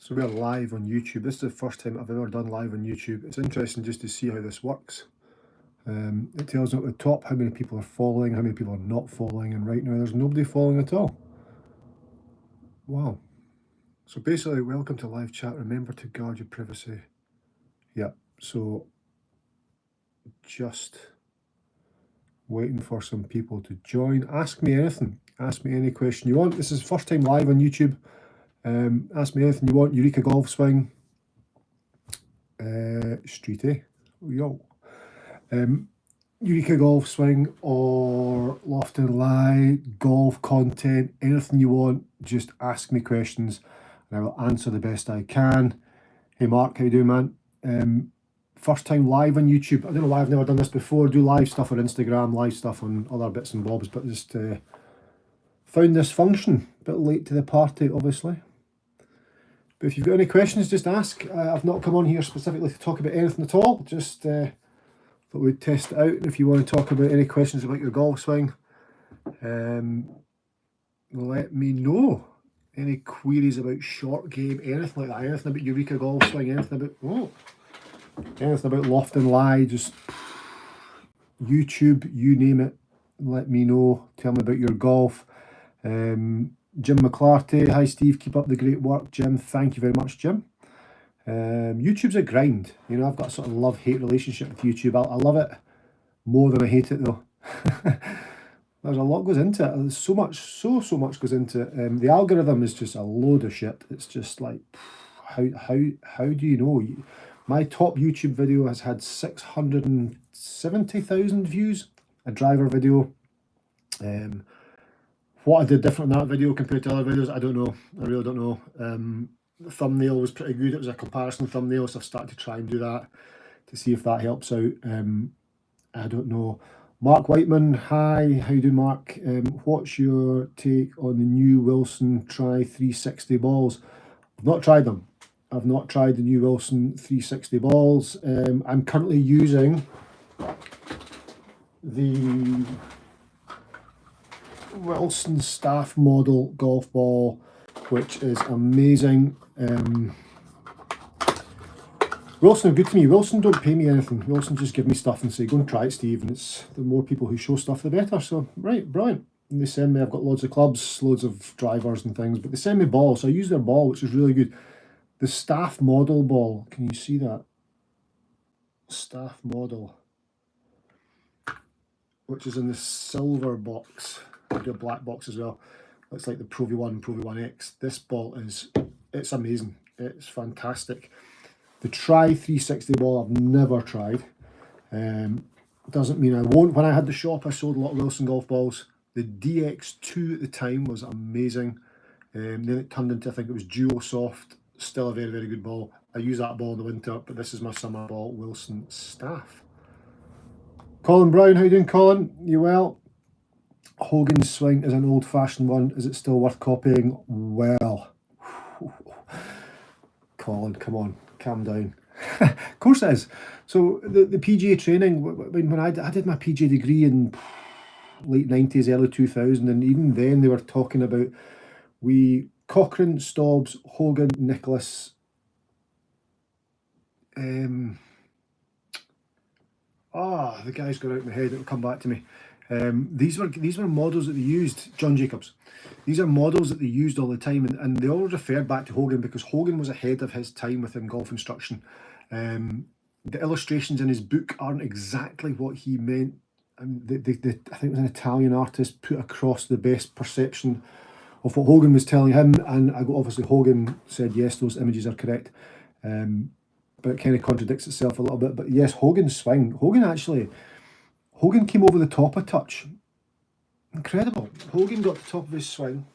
So we're live on YouTube. This is the first time I've ever done live on YouTube. It's interesting just to see how this works. It tells me at the top how many people are following, how many people are not following, and right now there's nobody following at all. Wow. So basically, welcome to live chat. Remember to guard your privacy. Yeah, so just waiting for some people to join. Ask me anything. Ask me any question you want. This is the first time live on YouTube. Ask me anything you want. EUREKA Golf Swing, Streety, yo. EUREKA Golf Swing or Loft and Lie, golf content, anything you want, just ask me questions and I will answer the best I can. Hey Mark, how you doing, man? First time live on YouTube. I don't know why I've never done this before. Do live stuff on Instagram, live stuff on other bits and bobs, but just found this function. A bit late to the party, obviously. But if you've got any questions, just ask. I've not come on here specifically to talk about anything at all. Just thought we'd test it out. And if you want to talk about any questions about your golf swing, let me know. Any queries about short game, anything like that, anything about EUREKA Golf Swing, anything about Loft and Lie, just YouTube, you name it, let me know. Tell me about your golf. Jim McClarty, hi Steve, keep up the great work. Jim, thank you very much, Jim. YouTube's a grind. You know, I've got a sort of love-hate relationship with YouTube. I love it more than I hate it though. There's a lot goes into it. There's so much goes into it. The algorithm is just a load of shit. It's just like, how do you know? My top YouTube video has had 670,000 views. A driver video. What I did different in that video compared to other videos, I don't know. I really don't know. The thumbnail was pretty good. It was a comparison thumbnail, so I've started to try and do that to see if that helps out. I don't know. Mark Whiteman, hi. How you doing, Mark? What's your take on the new Wilson Tri 360 balls? I've not tried them. I've not tried the new Wilson 360 balls. I'm currently using the Wilson staff model golf ball, which is amazing. Wilson are good to me. Wilson don't pay me anything. Wilson just give me stuff and say, go and try it, Steve. And it's the more people who show stuff, the better. So, right, brilliant. And they send me, I've got loads of clubs, loads of drivers and things, but they send me balls. So I use their ball, which is really good. The staff model ball, can you see that? Staff model, which is in the silver box. I do a black box as well. Looks like the Pro V1, Pro V1X. This ball is, it's amazing. It's fantastic. The Tri 360 ball I've never tried. Doesn't mean I won't. When I had the shop, I sold a lot of Wilson golf balls. The DX2 at the time was amazing. Then it turned into, I think it was Duo Soft. Still a very, very good ball. I use that ball in the winter, but this is my summer ball, Wilson staff. Colin Brown, how you doing, Colin? You well? Hogan's swing is an old-fashioned one. Is it still worth copying? Well, Colin, come on, calm down. Of course it is. So the PGA training, when I did my PGA degree in late 90s, early 2000, and even then they were talking about Cochrane, Stobbs, Hogan, Nicholas. The guy's got out of my head. It'll come back to me. These were models that they used. John Jacobs. These are models that they used all the time, and they all referred back to Hogan because Hogan was ahead of his time within golf instruction. The illustrations in his book aren't exactly what he meant. And I think it was an Italian artist put across the best perception of what Hogan was telling him, and obviously Hogan said yes, those images are correct. But it kind of contradicts itself a little bit. But yes, Hogan's swing. Hogan came over the top a touch. Incredible. Hogan got to the top of his swing.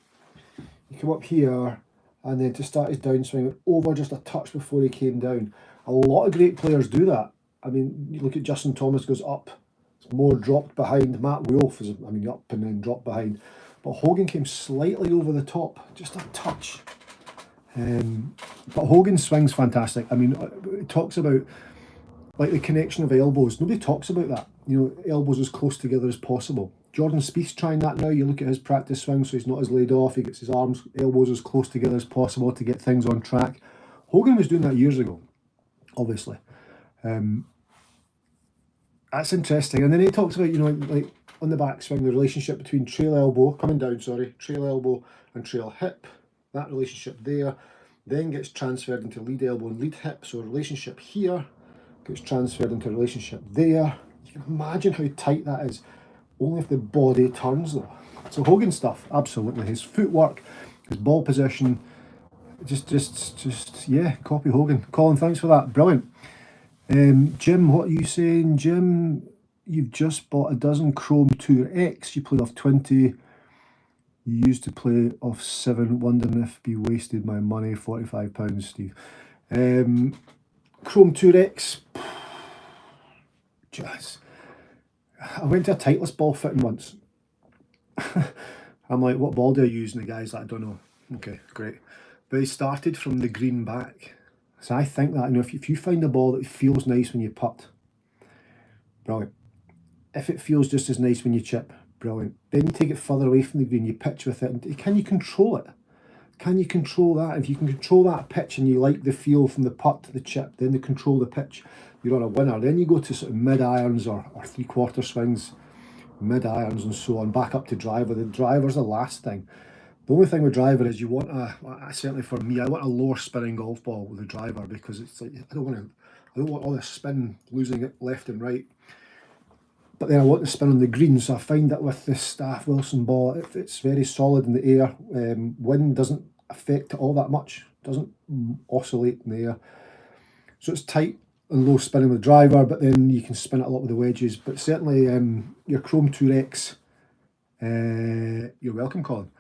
He came up here, and then to start his downswing, over just a touch before he came down. A lot of great players do that. I mean, you look at Justin Thomas goes up. It's more dropped behind. Matt Wolf is, up and then dropped behind. But Hogan came slightly over the top, just a touch. But Hogan's swing's fantastic. I mean, it talks about like the connection of elbows. Nobody talks about that. You know, elbows as close together as possible. Jordan Spieth's trying that now. You look at his practice swing, so he's not as laid off. He gets his elbows as close together as possible to get things on track. Hogan was doing that years ago, obviously. That's interesting. And then he talks about, you know, like on the backswing, the relationship between trail elbow, trail elbow and trail hip. That relationship there then gets transferred into lead elbow and lead hip. So a relationship here gets transferred into a relationship there. You can imagine how tight that is, only if the body turns though. So Hogan stuff, absolutely. His footwork, his ball position, just yeah, copy Hogan. Colin, thanks for that. Brilliant. Jim, what are you saying? Jim, you've just bought a dozen Chrome Tour X. You played off 20. You used to play off 7. Wondering if be wasted my money. £45, Steve. Chrome Tour X. Just, I went to a Titleist ball fitting once. I'm like, what ball do I use? And the guy's like, I don't know. Okay, great. But he started from the green back. So I think that, you know, if you find a ball that feels nice when you putt, brilliant. If it feels just as nice when you chip, brilliant. Then you take it further away from the green, you pitch with it. And can you control it? Can you control that? If you can control that pitch and you like the feel from the putt to the chip, then you control the pitch, you're on a winner. Then you go to sort of mid-irons or three-quarter swings, mid-irons and so on, back up to driver. The driver's the last thing. The only thing with driver is you want certainly for me, I want a lower spinning golf ball with the driver, because it's like, I don't want all this spin, losing it left and right. But then I want to spin on the green, so I find that with this Staff Wilson ball, it's very solid in the air. Wind doesn't affect it all that much, doesn't oscillate in the air. So it's tight and low spinning with driver, but then you can spin it a lot with the wedges. But certainly your Chrome Tour X, you're welcome, Colin.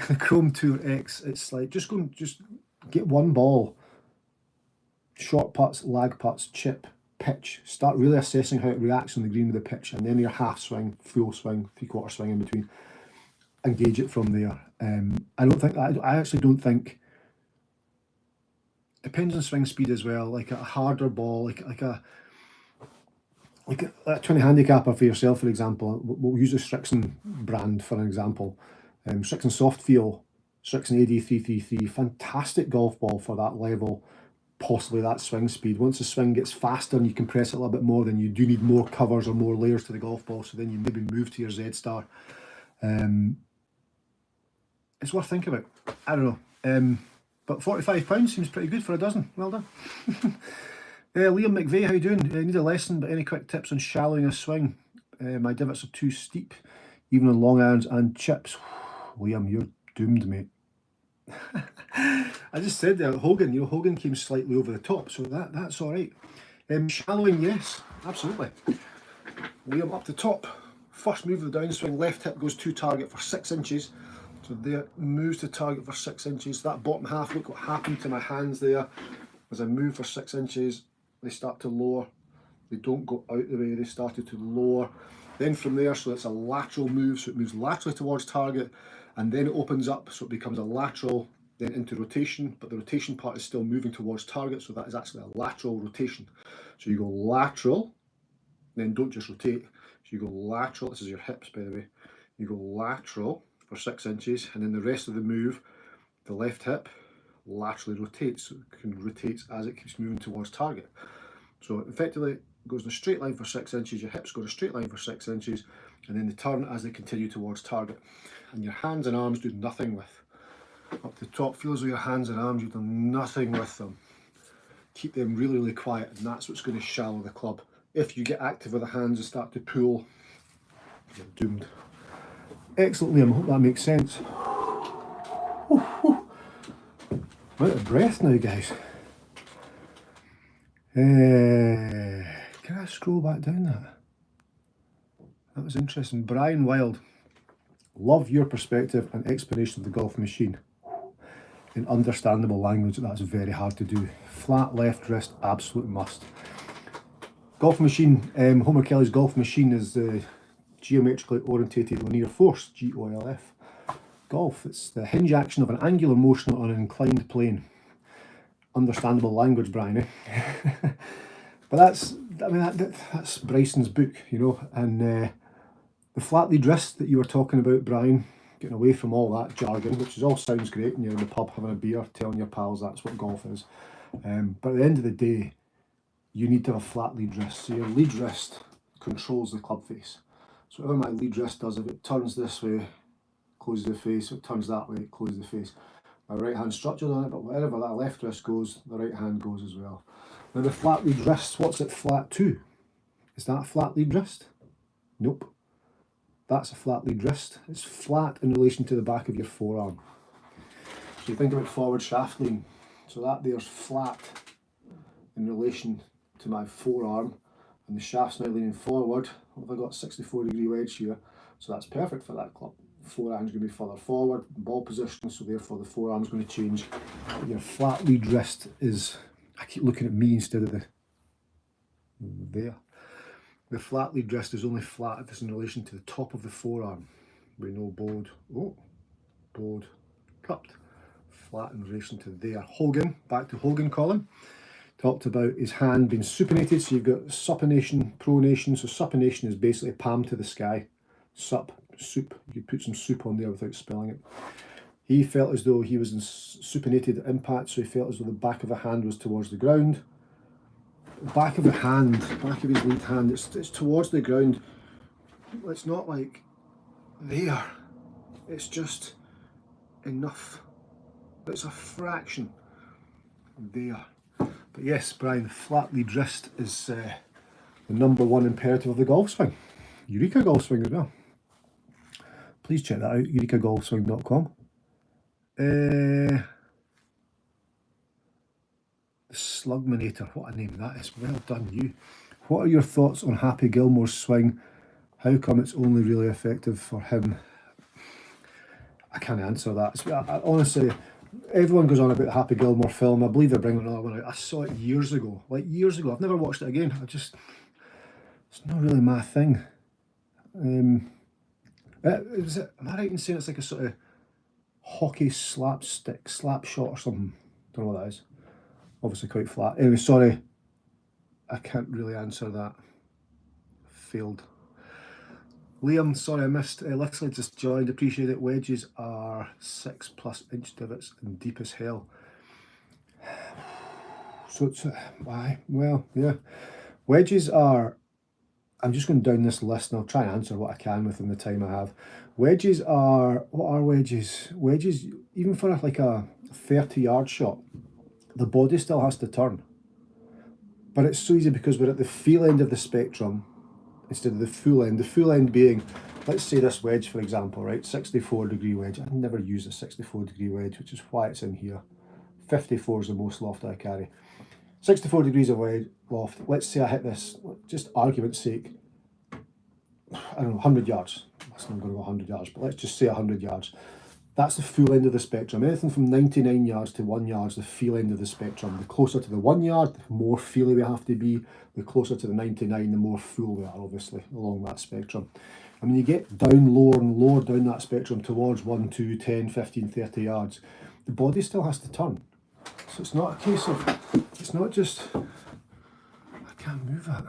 The Chrome Tour X, it's like just get one ball, short putts, lag putts, chip, pitch, start really assessing how it reacts on the green with the pitch, and then your half swing, full swing, three-quarter swing in between, engage it from there. I actually don't think, depends on swing speed as well, like a harder ball, like a 20 handicapper for yourself, for example. We'll use the Strixon brand for an example. Strixon Soft Feel, Strixon AD333, fantastic golf ball for that level, possibly that swing speed. Once the swing gets faster and you compress it a little bit more, then you do need more covers or more layers to the golf ball, so then you maybe move to your Z-Star. It's worth thinking about. I don't know. But £45 seems pretty good for a dozen. Well done. Liam McVeigh, how you doing? Need a lesson, but any quick tips on shallowing a swing? My divots are too steep, even on long irons and chips. Liam, you're doomed, mate. I just said that Hogan, you know, Hogan came slightly over the top, so that's all right. Shallowing, yes, absolutely. Liam up the top. First move of the downswing, left hip goes to target for 6 inches. So there, moves to target for 6 inches. That bottom half, look what happened to my hands there. As I move for 6 inches, they start to lower. They don't go out the way, they started to lower. Then from there, so it's a lateral move, so it moves laterally towards target, and then it opens up, so it becomes a lateral, then into rotation, but the rotation part is still moving towards target, so that is actually a lateral rotation. So you go lateral, then don't just rotate. So you go lateral, this is your hips by the way, you go lateral for 6 inches, and then the rest of the move, the left hip laterally rotates, so it can rotate as it keeps moving towards target. So effectively it goes in a straight line for 6 inches, your hips go in a straight line for 6 inches, and then they turn as they continue towards target. And your hands and arms do nothing with. Up the top, feel as though your hands and arms, you've done nothing with them. Keep them really, really quiet, and that's what's going to shallow the club. If you get active with the hands and start to pull, you're doomed. Excellent, Liam, I hope that makes sense. I'm out of breath now, guys. Can I scroll back down that? That was interesting. Brian Wild, love your perspective and explanation of the golf machine. In understandable language, that's very hard to do. Flat left wrist, absolute must. Golf machine, Homer Kelly's golf machine is the geometrically orientated linear force, GOLF. Golf, it's the hinge action of an angular motion on an inclined plane. Understandable language, Brian, eh? But that's Bryson's book, you know, and the flat lead wrist that you were talking about, Brian, getting away from all that jargon, which is all sounds great when you're in the pub having a beer, telling your pals that's what golf is. But at the end of the day, you need to have a flat lead wrist. So your lead wrist controls the club face. So whatever my lead wrist does, if it turns this way, closes the face, if it turns that way, it closes the face. My right hand's structured on it, but wherever that left wrist goes, the right hand goes as well. Now the flat lead wrist, what's it flat to? Is that a flat lead wrist? Nope. That's a flat lead wrist. It's flat in relation to the back of your forearm. So you think about forward shaft lean. So that there's flat in relation to my forearm, and the shaft's now leaning forward. What have I got? 64-degree wedge here. So that's perfect for that club. Forearm's going to be further forward, ball position, so therefore the forearm's going to change. But your flat lead wrist is, I keep looking at me instead of there. The flat lead wrist is only flat if it's in relation to the top of the forearm. We know bowed, bowed, cupped. Flat in relation to there. Hogan, back to Hogan Colin, talked about his hand being supinated. So you've got supination, pronation. So supination is basically palm to the sky. Sup, soup. You could put some soup on there without spelling it. He felt as though he was in supinated impact, so he felt as though the back of the hand was towards the ground. Back of the hand, back of his lead hand, it's towards the ground. It's not like there. It's just enough. It's a fraction there. But yes, Brian, flat lead wrist is the #1 imperative of the golf swing. EUREKA Golf Swing as well. Please check that out, eurekagolfswing.com. The Slugminator, what a name that is. Well done, you. What are your thoughts on Happy Gilmore's swing? How come it's only really effective for him? I can't answer that. Honestly, everyone goes on about the Happy Gilmore film. I believe they're bringing another one out. I saw it years ago, like years ago. I've never watched it again. it's not really my thing. Am I right in saying it's like a sort of hockey slap shot or something? Don't know what that is. Obviously quite flat. Anyway, sorry, I can't really answer that. Failed. Liam, sorry I missed. Literally just joined. Appreciate it. Wedges are 6+ inch divots and deep as hell. So it's why? Well, yeah. Wedges are. I'm just going down this list and I'll try and answer what I can within the time I have. Wedges are, what are wedges? Wedges, even for like a 30-yard shot, the body still has to turn. But it's so easy because we're at the feel end of the spectrum instead of the full end. The full end being, let's say this wedge, for example, right? 64-degree wedge. I never use a 64-degree wedge, which is why it's in here. 54 is the most loft I carry. 64 degrees of wedge loft. Let's say I hit this, just argument's sake, I don't know, 100 yards. That's not going to go 100 yards, but let's just say 100 yards. That's the full end of the spectrum. Anything from 99 yards to 1 yard is the feel end of the spectrum. The closer to the 1 yard, the more feely we have to be. The closer to the 99, the more full we are, obviously, along that spectrum. And when you get down lower and lower down that spectrum towards 1, 2, 10, 15, 30 yards, the body still has to turn. So it's not a case of, it's not just, I can't move that.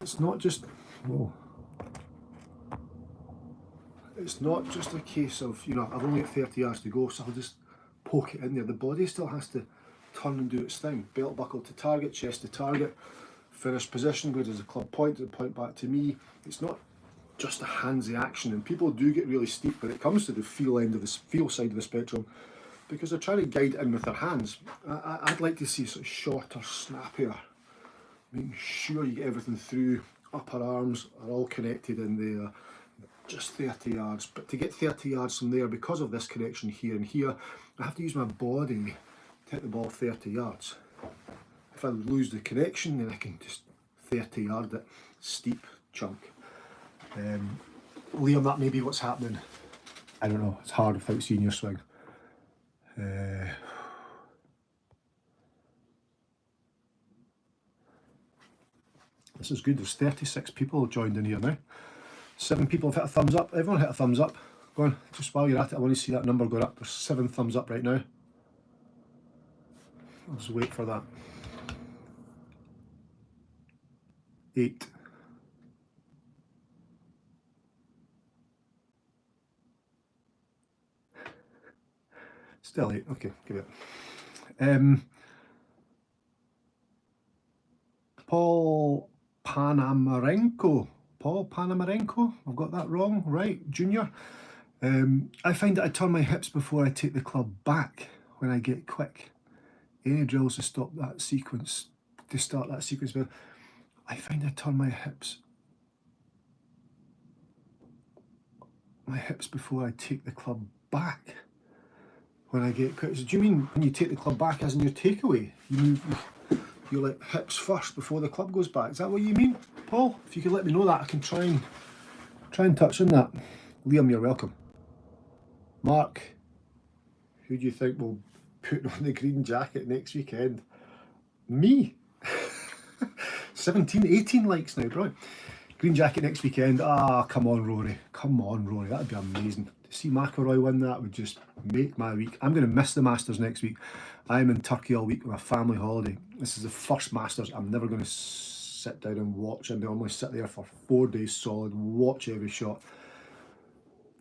It's not just, whoa. It's not just a case of, you know, I've only got 30 yards to go, so I'll just poke it in there. The body still has to turn and do its thing. Belt buckle to target, chest to target, finish position, goes as a club point, the point back to me. It's not just a handsy action, and people do get really steep when it comes to the feel end of the feel side of the spectrum because they're trying to guide in with their hands. I'd like to see sort of shorter, snappier, making sure you get everything through. Upper arms are all connected in there. Just 30 yards, but to get 30 yards from there, because of this connection here and here, I have to use my body to hit the ball 30 yards. If I lose the connection, then I can just 30 yard it, steep chunk. Liam, that may be what's happening. I don't know, it's hard without seeing your swing. This is good, there's 36 people joined in here now. 7 people have hit a thumbs up. Everyone hit a thumbs up. Go on, just while you're at it, I want to see that number going up. There's 7 thumbs up right now. I'll just wait for that. 8. Still 8. Okay, give it. Paul Panamarenko. I've got that wrong, right? Junior. I find that I turn my hips before I take the club back when I get quick. Any drills to stop that sequence, to start that sequence, but I find I turn my hips before I take the club back when I get quick. So do you mean when you take the club back as in your takeaway? You move your like hips first before the club goes back. Is that what you mean, Paul? If you could let me know that, I can try and touch on that. Liam, you're welcome. Mark, who do you think will put on the green jacket next weekend? Me. 17, 18 likes now, bro. Green jacket next weekend. Ah, come on, Rory. Come on, Rory. That'd be amazing. To see McIlroy win that would just make my week. I'm going to miss the Masters next week. I'm in Turkey all week with a family holiday. This is the first Masters I'm never going to sit down and watch. I normally sit there for 4 days solid, watch every shot.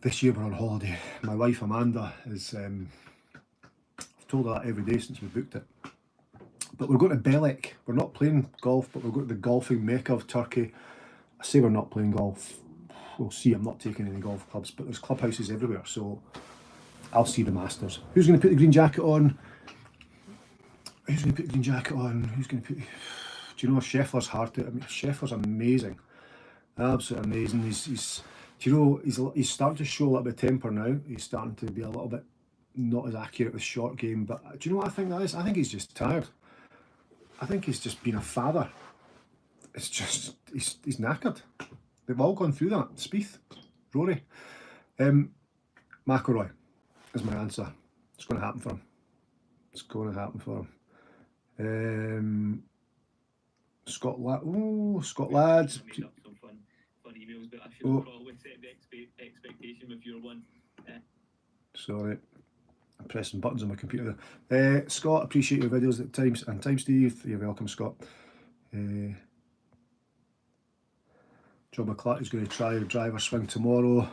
This year we're on holiday. My wife Amanda is, I've told her that every day since we booked it. But we're going to Belek. We're not playing golf, but we're going to the golfing mecca of Turkey. I say we're not playing golf. We'll see. I'm not taking any golf clubs, but there's clubhouses everywhere, so I'll see the Masters. Who's going to put the green jacket on? Who's going to put the green jacket on? Who's going to put... Do you know Scheffler's heart? I mean, Scheffler's amazing. Absolutely amazing. He's do you know, he's starting to show a little bit of temper now. He's starting to be a little bit not as accurate with short game, but do you know what I think that is? I think he's just tired. I think he's just been a father. It's just, he's knackered. They've all gone through that. Spieth, Rory. McIlroy is my answer. It's going to happen for him. It's going to happen for him. Scott Lads. Emails, but I should have probably set the expectation with your one. Sorry, I'm pressing buttons on my computer there. Scott, appreciate your videos at times, and time Steve, you're welcome, Scott. John McClarty's going to try a driver swing tomorrow,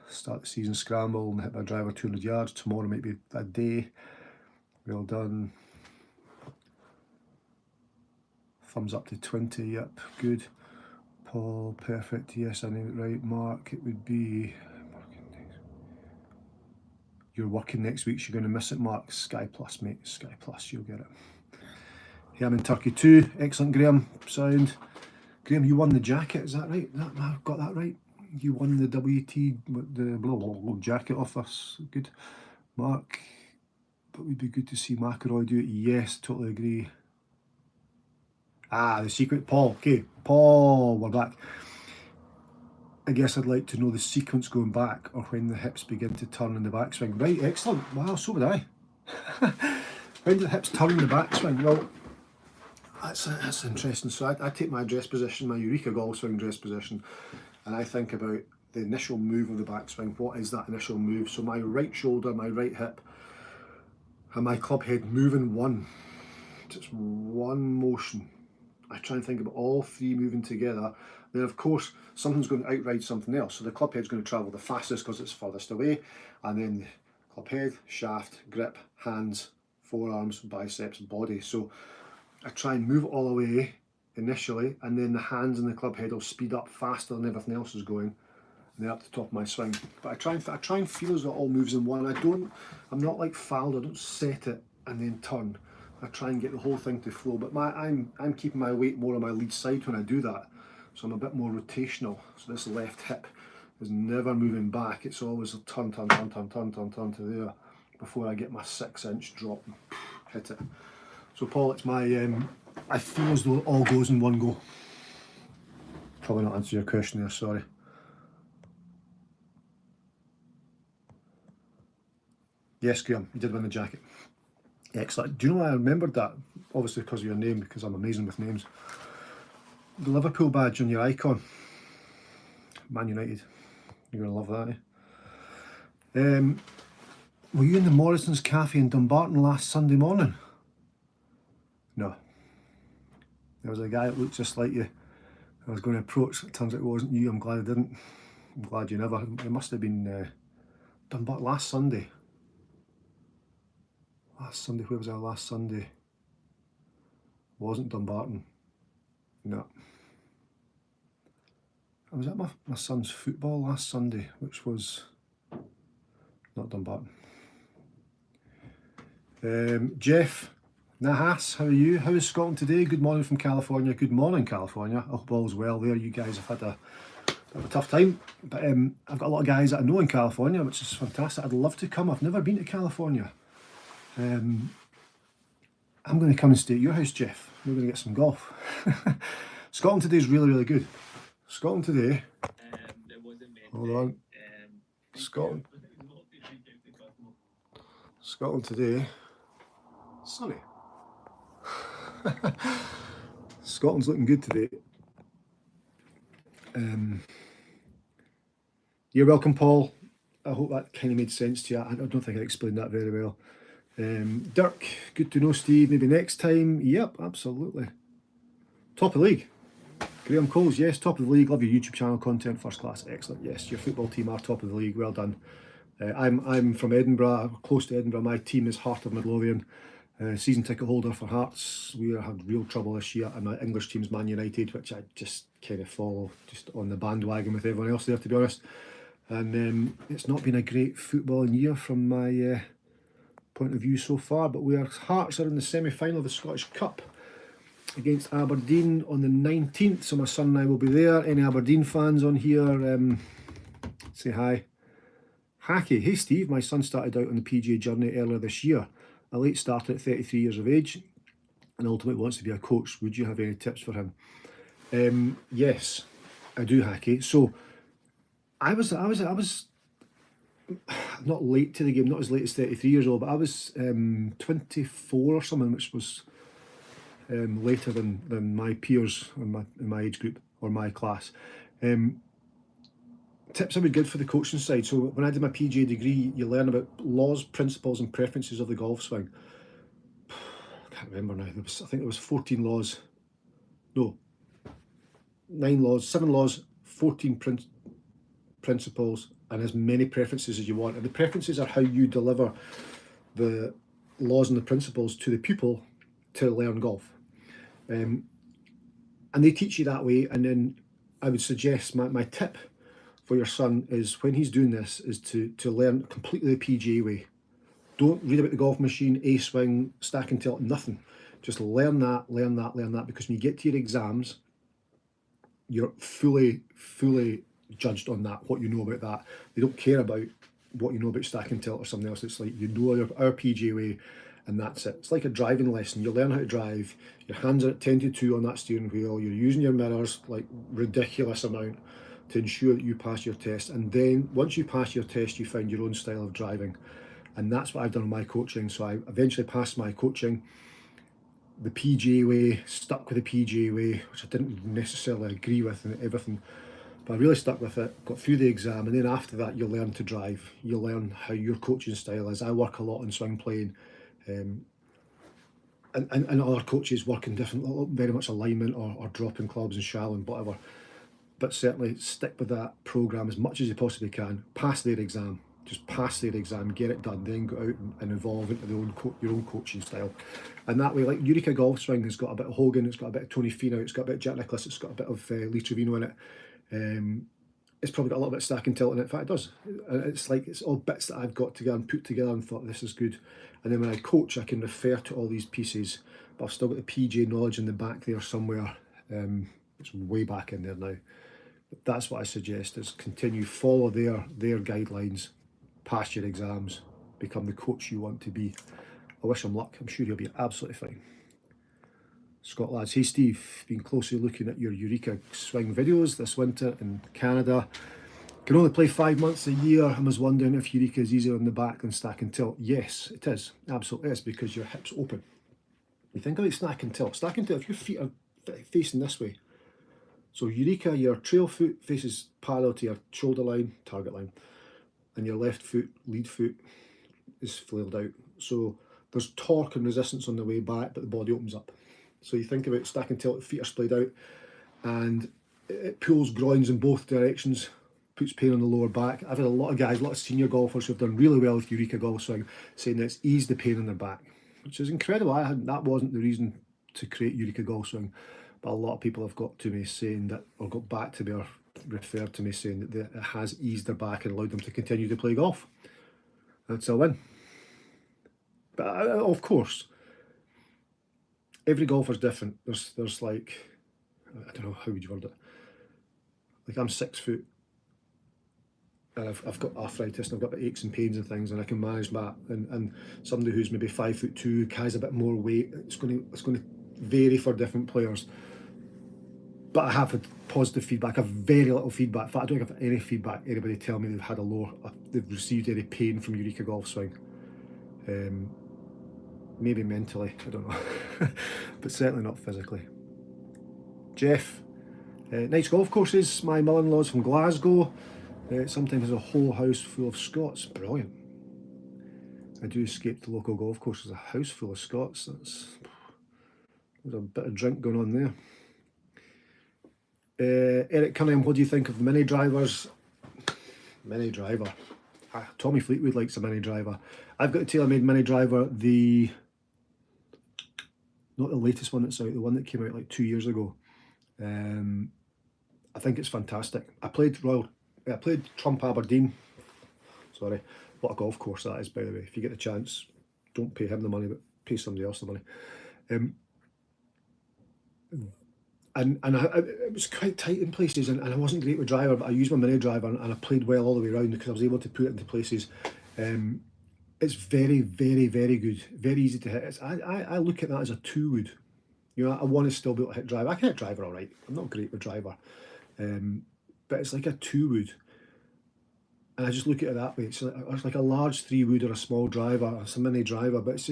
start the season scramble and hit my driver 200 yards. Tomorrow might be a day. Well done. Thumbs up to 20, yep, good. Paul, perfect, yes, I knew it right. Mark, it would be... You're working next week, so you're going to miss it, Mark. Sky Plus, mate, Sky Plus, you'll get it. Yeah, I'm in Turkey too. Excellent, Graham. Sound. Graham, you won the jacket, is that right? I've got that right. You won the WT, the blah, blah, blah, jacket off us. Good. Mark, but it would be good to see McIlroy do it. Yes, totally agree. Ah, the secret, Paul. Okay, Paul, we're back. I guess I'd like to know the sequence going back or when the hips begin to turn in the backswing. Right, excellent. Wow, so would I. When do the hips turn in the backswing? Well, that's interesting. So I take my dress position, my EUREKA golf swing dress position, and I think about the initial move of the backswing. What is that initial move? So my right shoulder, my right hip, and my club head move in one. Just one motion. I try and think about all three moving together. Then of course something's going to outride something else. So the club head's going to travel the fastest because it's furthest away, and then club head, shaft, grip, hands, forearms, biceps, body. So I try and move it all away initially, and then the hands and the club head will speed up faster than everything else is going, and they're up the top of my swing. But I try and feel as though it all moves in one. I'm not like Faldo. I don't set it and then turn. I try and get the whole thing to flow, but I'm keeping my weight more on my lead side when I do that, so I'm a bit more rotational. So this left hip is never moving back, it's always a turn to there before I get my 6-inch drop and hit it. So Paul, it's my, I feel as though it all goes in one go. Probably not answer your question there, sorry. Yes, Graham, you did win the jacket. Excellent. Do you know why I remembered that? Obviously because of your name, because I'm amazing with names. The Liverpool badge on your icon. Man United. You're going to love that, eh? Were you in the Morrison's Cafe in Dumbarton last Sunday morning? No. There was a guy that looked just like you. I was going to approach. It turns out it wasn't you. I'm glad I didn't. I'm glad you never. It must have been Dumbarton last Sunday. Last Sunday, where was I last Sunday? Wasn't Dumbarton. No. I was at my son's football last Sunday, which was not Dumbarton. Jeff Nahas, how are you? How is Scotland today? Good morning from California. Good morning, California. I hope all's well there. You guys have had a tough time, but I've got a lot of guys that I know in California, which is fantastic. I'd love to come. I've never been to California. I'm going to come and stay at your house, Jeff. We're going to get some golf. Scotland today is really, really good. Scotland today. It wasn't meant Hold to, on. Scotland. Scotland today. Sunny. Scotland's looking good today. You're welcome, Paul. I hope that kind of made sense to you. I don't think I explained that very well. Dirk, good to know, Steve. Maybe next time. Yep, absolutely. Top of the league. Graham Coles, yes, top of the league. Love your YouTube channel content, first class, excellent. Yes, your football team are top of the league. Well done. I'm from Edinburgh, close to Edinburgh. My team is Heart of Midlothian. Season ticket holder for Hearts. We had real trouble this year, and my English team's Man United, which I just kind of follow, just on the bandwagon with everyone else there, to be honest. And it's not been a great footballing year from my point of view so far, but Hearts are in the semi-final of the Scottish Cup against Aberdeen on the 19th, so my son and I will be there. Any Aberdeen fans on here, say hi. Hacky, hey Steve, my son started out on the PGA journey earlier this year. A late starter at 33 years of age and ultimately wants to be a coach. Would you have any tips for him? Yes, I do, Hacky. So I was not late to the game, not as late as 33 years old, but I was 24 or something, which was later than my peers in my age group or my class. Tips I would give for the coaching side. So when I did my PGA degree, you learn about laws, principles and preferences of the golf swing. I can't remember now. I think there was 14 laws. No, 9 laws, 7 laws, 14 principles and as many preferences as you want. And the preferences are how you deliver the laws and the principles to the pupil to learn golf. And they teach you that way. And then I would suggest my tip for your son is when he's doing this is to learn completely the PGA way. Don't read about the golf machine, A-swing, stack and tilt, nothing. Just learn that, because when you get to your exams, you're fully judged on that, what you know about that. They don't care about what you know about stack and tilt or something else. It's like, you know our PGA way, and that's it. It's like a driving lesson. You learn how to drive, your hands are at 10 to 2 on that steering wheel, you're using your mirrors like ridiculous amount to ensure that you pass your test. And then once you pass your test, you find your own style of driving. And that's what I've done in my coaching. So I eventually passed my coaching the PGA way, stuck with the PGA way, which I didn't necessarily agree with and everything, but I really stuck with it, got through the exam. And then after that, you'll learn to drive. You'll learn how your coaching style is. I work a lot on swing playing, and other coaches work in different, very much alignment or dropping clubs and shallow and whatever. But certainly stick with that program as much as you possibly can. Pass their exam. Just pass their exam, get it done, then go out and evolve into your own coaching style. And that way, like EUREKA Golf Swing has got a bit of Hogan, it's got a bit of Tony Finau, it's got a bit of Jack Nicklaus, it's got a bit of Lee Trevino in it. It's probably got a little bit of stack and tilt in it. In fact, it does. And it's all bits that I've got together and put together and thought this is good. And then when I coach, I can refer to all these pieces, but I've still got the PGA knowledge in the back there somewhere. It's way back in there now. But that's what I suggest, is continue, follow their guidelines, pass your exams, become the coach you want to be. I wish him luck. I'm sure he'll be absolutely fine. Scott lads, hey Steve, been closely looking at your EUREKA swing videos this winter in Canada. Can only play 5 months a year. I was wondering if EUREKA is easier on the back than stack and tilt. Yes, it is. Absolutely is, because your hips open. You think about stack and tilt. Stack and tilt, if your feet are facing this way, so EUREKA, your trail foot faces parallel to your shoulder line, target line, and your left foot, lead foot, is flailed out. So there's torque and resistance on the way back, but the body opens up. So you think about stack and tilt, feet are splayed out, and it pulls groins in both directions, puts pain on the lower back. I've had a lot of guys, a lot of senior golfers who have done really well with EUREKA Golf Swing, saying that it's eased the pain in their back, which is incredible. That wasn't the reason to create EUREKA Golf Swing, but a lot of people have got to me saying that, or got back to me or referred to me saying that it has eased their back and allowed them to continue to play golf. That's a win. But of course, every golfer's different. There's like, I don't know, how would you word it? Like, I'm 6 foot and I've got arthritis and I've got aches and pains and things, and I can manage that. And somebody who's maybe 5'2", has a bit more weight, it's going to vary for different players. But I have had positive feedback. I have very little feedback. In fact, I don't have any feedback. Anybody tell me they've had they've received any pain from EUREKA Golf Swing. Maybe mentally, I don't know, but certainly not physically. Jeff, nice golf courses. My mother-in-law's from Glasgow. Sometimes there's a whole house full of Scots. Brilliant. I do escape the local golf course. There's a house full of Scots. There's a bit of drink going on there. Eric Cunningham, what do you think of the mini drivers? Mini driver. Tommy Fleetwood likes a mini driver. I've got a TaylorMade mini driver, not the latest one that's out, the one that came out like 2 years ago. I think it's fantastic. I played Trump Aberdeen. Sorry, what a golf course that is, by the way. If you get the chance, don't pay him the money, but pay somebody else the money. It was quite tight in places, and I wasn't great with driver, but I used my mini driver and I played well all the way around because I was able to put it into places. It's very, very, very good, very easy to hit. I look at that as a 2-wood. You know, I want to still be able to hit driver. I can hit driver all right. I'm not great with driver, but it's like a 2-wood, and I just look at it that way. It's like a large 3-wood or a small driver. It's a mini driver, but it's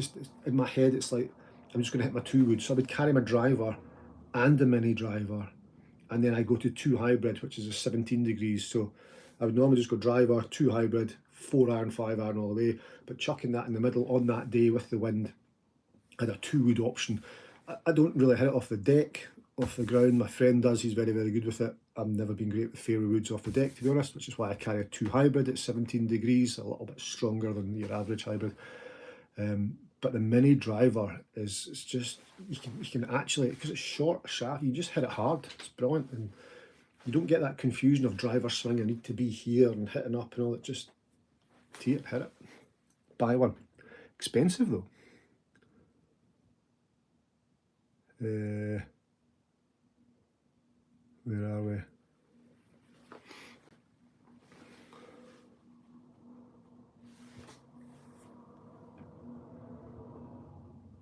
in my head. It's like I'm just going to hit my 2-wood. So I would carry my driver and the mini driver, and then I go to 2 hybrid, which is a 17 degrees. So I would normally just go driver, 2 hybrid, 4 iron, 5 iron all the way, but chucking that in the middle on that day with the wind, I had a 2-wood option. I don't really hit it off the deck, off the ground. My friend does, he's very, very good with it. I've never been great with fairway woods off the deck, to be honest, which is why I carry a 2 hybrid at 17 degrees, a little bit stronger than your average hybrid. But the mini driver it's just, you can actually, because it's short shaft, you just hit it hard. It's brilliant, and you don't get that confusion of driver swing, I need to be here and hitting up and all. It just tee it, hit it, buy one. Expensive though. Where are we?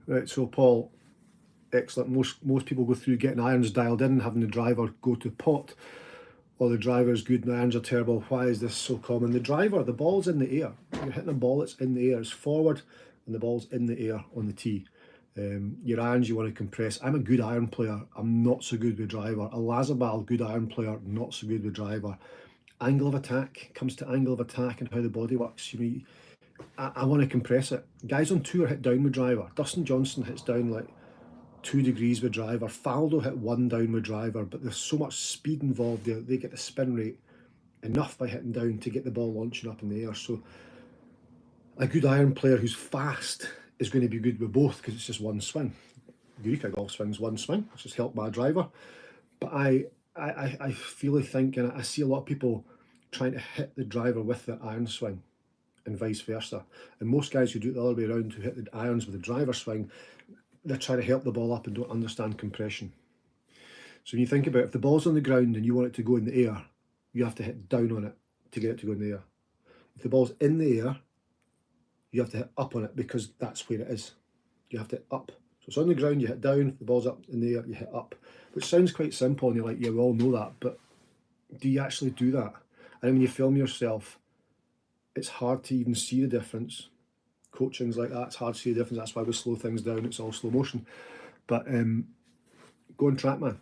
Right, so Paul, excellent. Most people go through getting irons dialed in, having the driver go to pot, or the driver's good and the irons are terrible. Why is this so common? The driver, the ball's in the air. You're hitting a ball that's in the air. It's forward and the ball's in the air on the tee. Your irons you want to compress. I'm a good iron player. I'm not so good with driver. A Lazabal, good iron player, not so good with driver. Angle of attack, comes to angle of attack and how the body works. You know, I want to compress it. Guys on tour hit down with driver. Dustin Johnson hits down like 2 degrees with driver. Faldo hit 1 down with driver, but there's so much speed involved there. They get the spin rate enough by hitting down to get the ball launching up in the air. So a good iron player who's fast is going to be good with both because it's just one swing. EUREKA Golf Swing's one swing, which has helped my driver. But I feel think, and I see a lot of people trying to hit the driver with the iron swing, and vice versa. And most guys who do it the other way around, who hit the irons with the driver swing, they're trying to help the ball up and don't understand compression. So when you think about it, if the ball's on the ground and you want it to go in the air, you have to hit down on it to get it to go in the air. If the ball's in the air, you have to hit up on it because that's where it is. You have to hit up. So it's on the ground, you hit down. If the ball's up in the air, you hit up. Which sounds quite simple and you're like, yeah, we all know that, but do you actually do that? And when you film yourself, it's hard to even see the difference. Coaching's like that, it's hard to see the difference. That's why we slow things down, it's all slow motion. But go on TrackMan.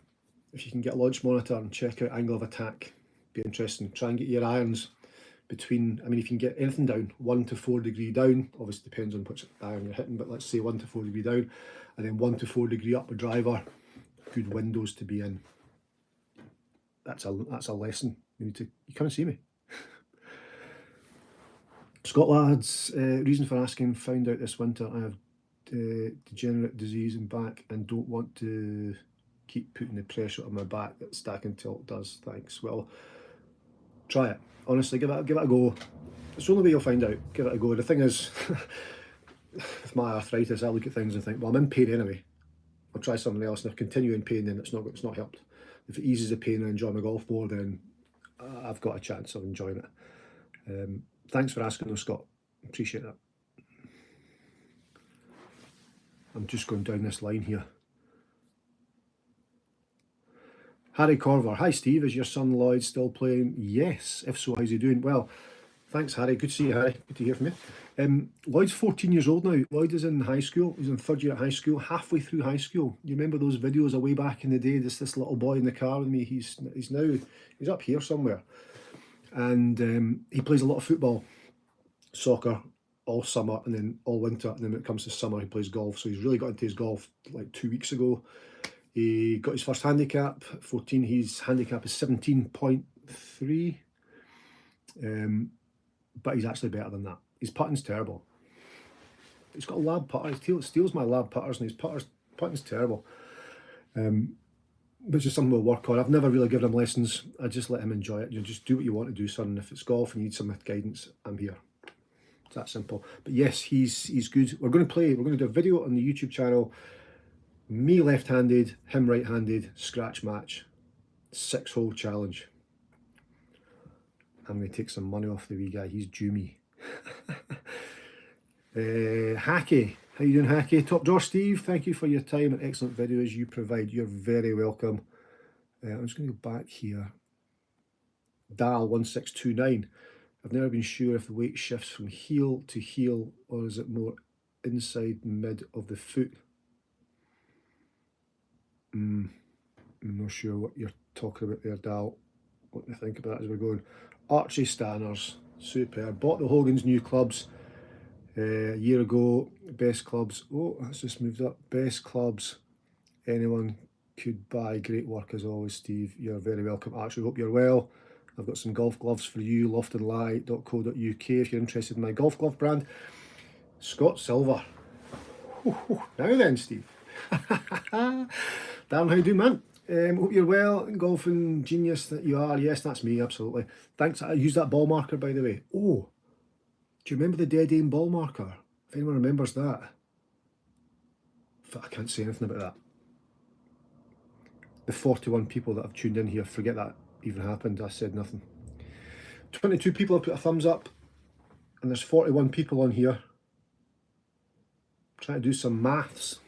If you can get a launch monitor and check out angle of attack, be interesting. Try and get your irons between, I mean, if you can get anything down, 1 to 4 degree down, obviously depends on which iron you're hitting, but let's say 1 to 4 degree down, and then 1 to 4 degree up with driver, good windows to be in. That's a lesson. You come and see me. Scott lads, reason for asking, found out this winter I have degenerate disease in back and don't want to keep putting the pressure on my back that stack and tilt does. Thanks. Well, try it. Honestly, give it a go. It's the only way you'll find out. Give it a go. The thing is, with my arthritis, I look at things and think, well, I'm in pain anyway. I'll try something else, and if I continue in pain, then it's not helped. If it eases the pain and I enjoy my golf more, then I've got a chance of enjoying it. Thanks for asking though, Scott. Appreciate that. I'm just going down this line here. Harry Corver. Hi Steve, is your son Lloyd still playing? Yes. If so, how's he doing? Well, thanks Harry. Good to see you, Harry. Good to hear from you. Lloyd's 14 years old now. Lloyd is in high school. He's in third year at high school, halfway through high school. You remember those videos way back in the day? This little boy in the car with me. He's up here somewhere. And he plays a lot of football, soccer, all summer and then all winter. And then when it comes to summer, he plays golf. So he's really got into his golf like 2 weeks ago. He got his first handicap, 14. His handicap is 17.3. But he's actually better than that. His putting's terrible. He's got a lab putter. He steals my lab putters, and his putting's terrible. Which is something we'll work on. I've never really given him lessons. I just let him enjoy it. You just do what you want to do, son. If it's golf and you need some guidance, I'm here. It's that simple. But yes, he's good. We're going to play. We're going to do a video on the YouTube channel. Me left-handed, him right-handed, scratch match, 6-hole challenge. I'm going to take some money off the wee guy. He's due me. Hacky, how you doing, Hacky? Top drawer Steve, thank you for your time and excellent videos you provide. You're very welcome. I'm just going to go back here. Dial 1629. I've never been sure if the weight shifts from heel to heel or is it more inside mid of the foot. I'm not sure what you're talking about there, Dal. What do you think about that as we're going? Archie Stanners, superb. Bought the Hogan's new clubs a year ago. Best clubs. Oh, that's just moved up. Best clubs anyone could buy. Great work as always, Steve. You're very welcome. Archie, hope you're well. I've got some golf gloves for you. loftonlie.co.uk if you're interested in my golf glove brand. Scott Silver. Now then, Steve. Darren, how you doing, man? Hope you're well. Golfing genius that you are. Yes, that's me, absolutely. Thanks. I used that ball marker, by the way. Oh, do you remember the dead aim ball marker? If anyone remembers that. I can't say anything about that. The 41 people that have tuned in here, forget that even happened. I said nothing. 22 people have put a thumbs up, and there's 41 people on here. Trying to do some maths.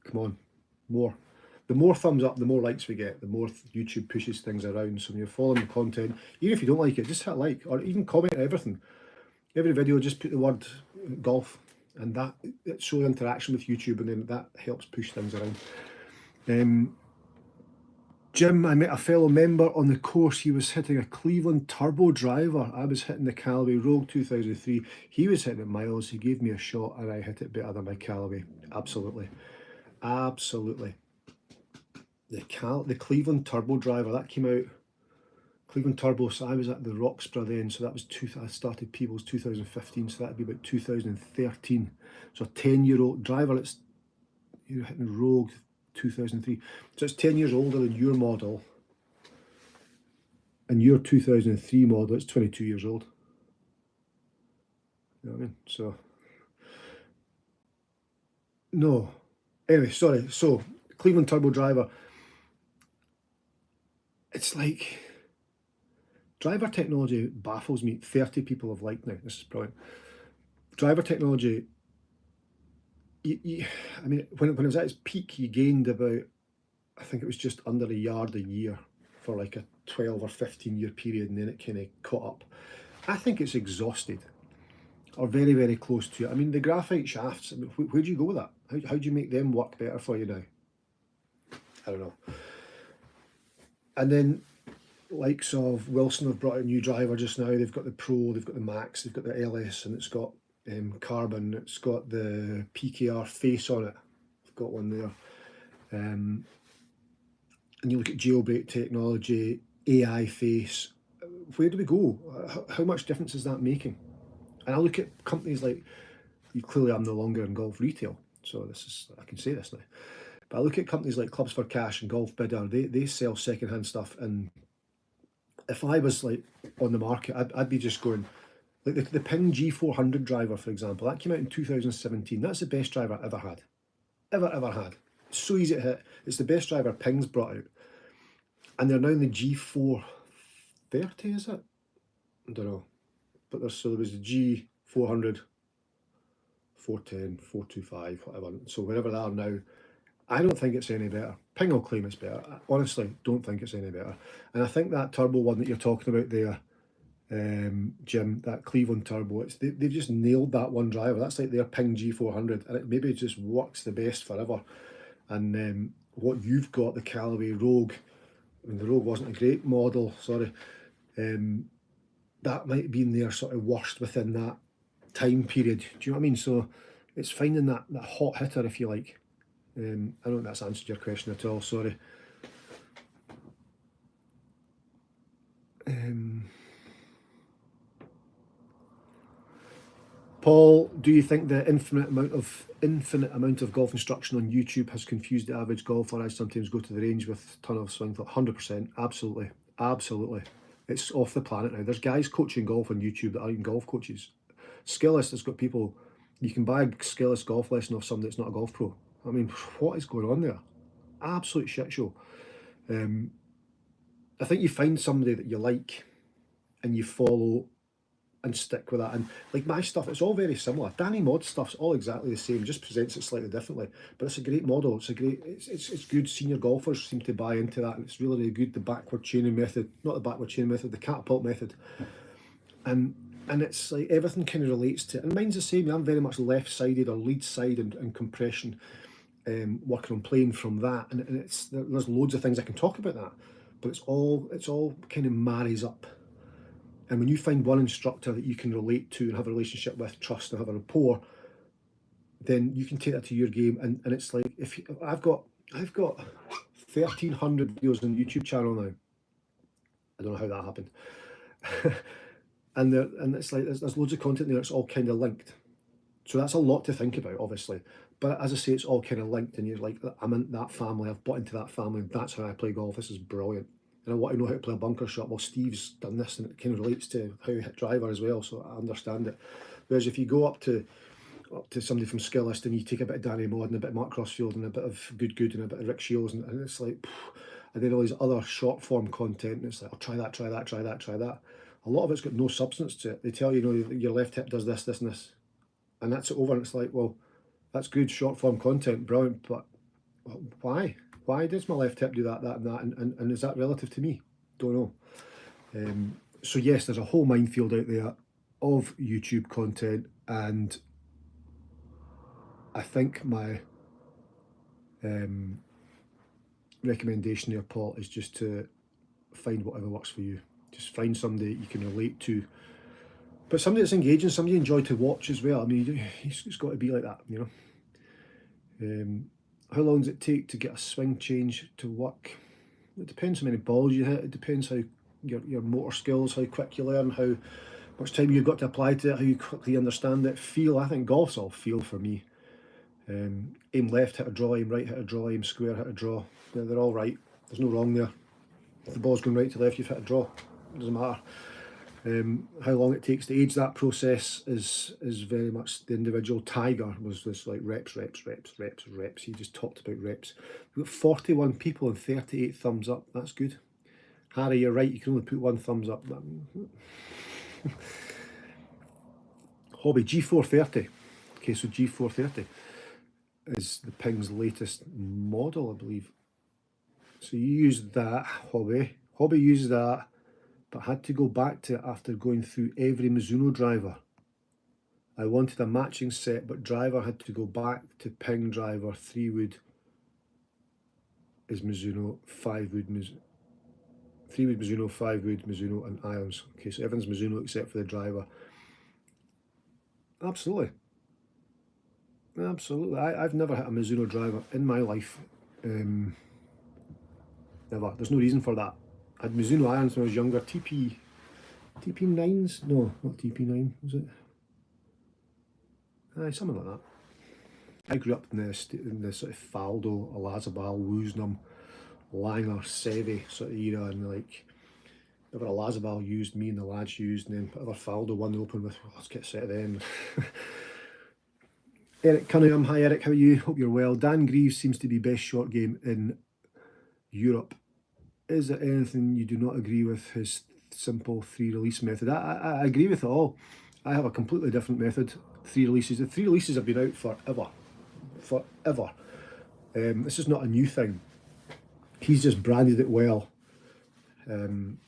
Come on, more. The more thumbs up, the more likes we get, the more YouTube pushes things around. So when you're following the content, even if you don't like it, just hit like, or even comment everything. Every video, just put the word golf, and that it shows interaction with YouTube, and then that helps push things around. Jim, I met a fellow member on the course. He was hitting a Cleveland turbo driver. I was hitting the Callaway Rogue 2003. He was hitting it miles. He gave me a shot, and I hit it better than my Callaway. Absolutely. Absolutely. The Cleveland turbo driver, that came out, Cleveland turbo, so I was at the Roxburgh then, so that was, I started Peebles 2015, so that'd be about 2013. So a 10-year-old driver, you're hitting Rogue 2003. So it's 10 years older than your model, and your 2003 model, it's 22 years old. You know what I mean? So, no. Anyway, sorry. So, Cleveland turbo driver. It's like, driver technology baffles me. 30 people have liked now. This is brilliant. Driver technology, I mean, when it was at its peak, you gained about, I think it was just under a yard a year for like a 12 or 15 year period, and then it kind of caught up. I think it's exhausted, or very, very close to it. I mean, the graphite shafts, I mean, where do you go with that? How do you make them work better for you now? I don't know. And then likes of Wilson have brought out a new driver just now. They've got the Pro, they've got the Max, they've got the LS, and it's got carbon. It's got the PKR face on it. I've got one there. And you look at jailbreak technology, AI face. Where do we go? How much difference is that making? And I look at companies like, clearly I'm no longer in golf retail, so I can say this now. But I look at companies like Clubs for Cash and Golf Bidder. They sell secondhand stuff, and if I was like on the market, I'd be just going like the Ping G400 driver, for example. That came out in 2017. That's the best driver I ever had, ever had. It's so easy to hit. It's the best driver Ping's brought out, and they're now in the G430. Is it? I don't know. But there was the G400, 410, 425, whatever. So wherever they are now, I don't think it's any better. Ping will claim it's better. I honestly don't think it's any better. And I think that turbo one that you're talking about there, Jim, that Cleveland turbo, they've just nailed that one driver. That's like their Ping G400, and it maybe just works the best forever. And what you've got, the Callaway Rogue, I mean, the Rogue wasn't a great model, sorry. That might have been their sort of worst within that time period. Do you know what I mean? So it's finding that hot hitter, if you like. I don't think that's answered your question at all, sorry. Paul, do you think the infinite amount of golf instruction on YouTube has confused the average golfer? I sometimes go to the range with a ton of swing thought. 100%, absolutely, absolutely. It's off the planet now. There's guys coaching golf on YouTube that aren't even golf coaches. Skillist has got people, you can buy a Skillist golf lesson off somebody that's not a golf pro. I mean, what is going on there? Absolute shit show. I think you find somebody that you like and you follow and stick with that. And like my stuff, it's all very similar. Danny Mod's stuff's all exactly the same, just presents it slightly differently. But it's a great model. It's good. Senior golfers seem to buy into that, and it's really, really good. The backward chaining method, not the backward chaining method, the catapult method. And it's like everything kind of relates to it. And mine's the same. I'm very much left-sided or lead side and compression, working on playing from that. And there's loads of things I can talk about that, but it's all kind of marries up. And when you find one instructor that you can relate to and have a relationship with, trust and have a rapport, then you can take that to your game. And it's like, I've got 1,300 videos on the YouTube channel now. I don't know how that happened. and it's like there's loads of content there. It's all kind of linked. So that's a lot to think about, obviously. But as I say, it's all kind of linked, and you're like, I'm in that family. I've bought into that family. And that's how I play golf. This is brilliant. And I want to know how to play a bunker shot. Well, Steve's done this, and it kind of relates to how you hit driver as well, so I understand it. Whereas if you go up to somebody from Skillist and you take a bit of Danny Mod and a bit of Mark Crossfield and a bit of Good and a bit of Rick Shields, and it's like, and then all these other short form content, and it's like, I'll try that. A lot of it's got no substance to it. They tell you, your left hip does this, and this, and that's it over. And it's like, well, that's good short form content, brilliant, but why? Why does my left hip do that, and is that relative to me? Don't know. So yes, there's a whole minefield out there of YouTube content, and I think my recommendation there, Paul, is just to find whatever works for you. Just find somebody you can relate to, but somebody that's engaging, somebody you enjoy to watch as well. I mean, it's got to be like that, you know. How long does it take to get a swing change to work? It depends how many balls you hit. It depends how your motor skills, how quick you learn, how much time you've got to apply to it, how you quickly understand it. Feel, I think golf's all feel for me. Aim left, hit a draw. Aim right, hit a draw. Aim square, hit a draw. They're all right. There's no wrong there. If the ball's going right to left, you've hit a draw. It doesn't matter. How long it takes to age that process is very much the individual. Tiger was this like reps. He just talked about reps. We've got 41 people and 38 thumbs up. That's good. Harry, you're right. You can only put one thumbs up. Hobby G430. Okay, so G430 is the Ping's latest model, I believe. So you use that, Hobby. Hobby used that, but had to go back to it after going through every Mizuno driver. I wanted a matching set, but driver had to go back to Ping driver. 3-wood is Mizuno, 5-wood Mizuno. 3-wood Mizuno, 5-wood Mizuno, and irons. Okay, so everything's Mizuno except for the driver. Absolutely. Absolutely. I've never hit a Mizuno driver in my life. Never. There's no reason for that. I had Mizuno irons when I was younger. TP9s? No, not TP9, was it? Something like that. I grew up in the sort of Faldo, Olazabal, Woosnam, Langer, Seve sort of era, and like whatever Olazabal used, me and the lads used, and then whatever Faldo won the Open with, let's get set of them. Eric Cunningham, hi Eric, how are you? Hope you're well. Dan Greaves seems to be best short game in Europe. Is there anything you do not agree with his simple 3 release method? I agree with it all. I have a completely different method. 3 releases. The 3 releases have been out forever. Forever. This is not a new thing. He's just branded it well. And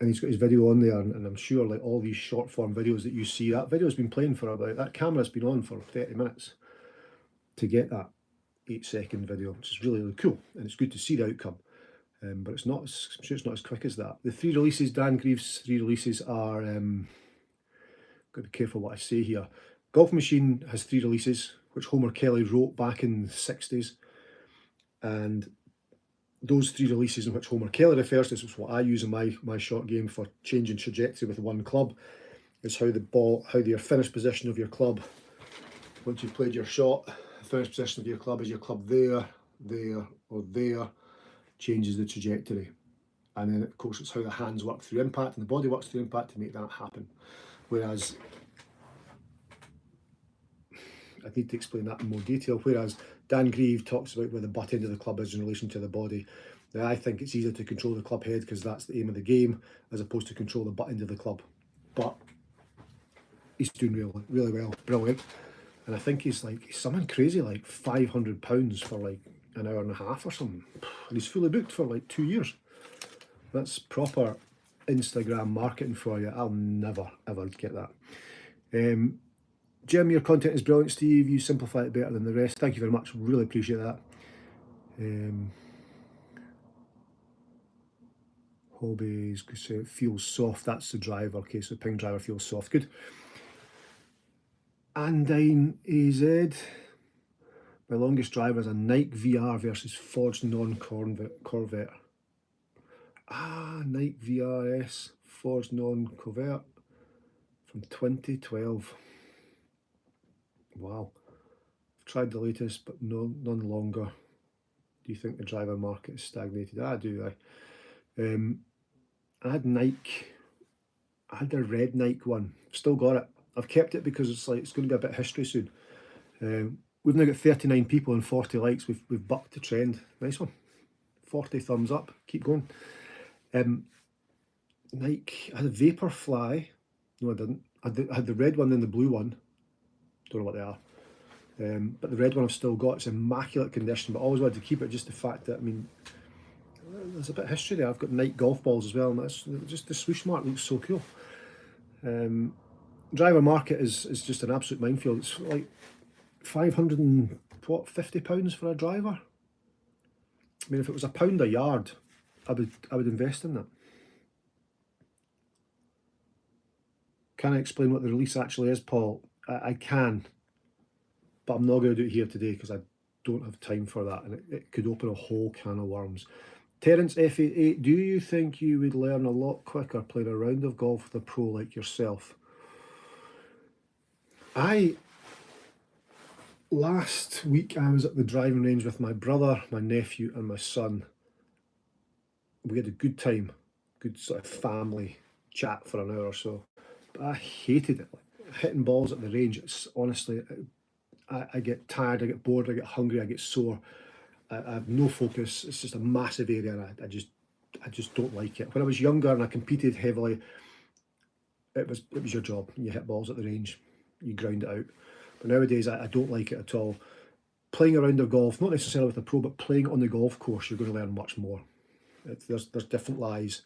he's got his video on there, and I'm sure like all these short form videos that you see, that video's been playing for about, that camera's been on for 30 minutes to get that 8-second video, which is really, really cool, and it's good to see the outcome. But I'm sure it's not as quick as that. The 3 releases, Dan Greaves' 3 releases are, got to be careful what I say here. Golf Machine has 3 releases, which Homer Kelly wrote back in the 60s. And those 3 releases in which Homer Kelly refers to, this is what I use in my short game for changing trajectory with one club, is how your finished position of your club, once you've played your shot, the finished position of your club is your club there, there, or there, changes the trajectory. And then of course it's how the hands work through impact and the body works through impact to make that happen. Whereas, I need to explain that in more detail, whereas Dan Greaves talks about where the butt end of the club is in relation to the body. Now I think it's easier to control the club head because that's the aim of the game, as opposed to control the butt end of the club. But he's doing really well, brilliant. And I think he's something crazy like £500 for like an hour and a half or something. And he's fully booked for like 2 years. That's proper Instagram marketing for you. I'll never ever get that. Jim, your content is brilliant. Steve, you simplify it better than the rest. Thank you very much. Really appreciate that. Hobbies, it feels soft. That's the driver. Okay, so ping driver feels soft. Good. Andine AZ. My longest driver is a Nike VR versus Forged Non-Corvette. Nike VRS Forged Non-Corvette from 2012. Wow. I've tried the latest, but none longer. Do you think the driver market is stagnated? I do. I had Nike. I had the red Nike one. Still got it. I've kept it because it's going to be a bit of history soon. We've now got 39 people and 40 likes. We've bucked the trend. Nice one. 40 thumbs up. Keep going. Nike. I had a Vaporfly. No, I didn't. I had the red one and the blue one. Don't know what they are. But the red one I've still got. It's immaculate condition, but I always wanted to keep it. Just the fact that, I mean, there's a bit of history there. I've got Nike golf balls as well, and that's just the swoosh mark looks so cool. Driver market is just an absolute minefield. It's like £50 for a driver. I mean, if it was £1 a yard, I would invest in that. Can I explain what the release actually is, Paul? I can, but I'm not going to do it here today because I don't have time for that, and it could open a whole can of worms. Terence F88, do you think you would learn a lot quicker playing a round of golf with a pro like yourself? Last week I was at the driving range with my brother, my nephew and my son. We had a good time, good sort of family chat for an hour or so, but I hated it. Hitting balls at the range, it's honestly, I get tired, I get bored, I get hungry, I get sore. I have no focus. It's just a massive area, and I just don't like it. When I was younger and I competed heavily, it was your job. You hit balls at the range, you ground it out. But nowadays I don't like it at all. Playing a round of golf, not necessarily with a pro, but playing on the golf course, you're going to learn much more. There's different lies.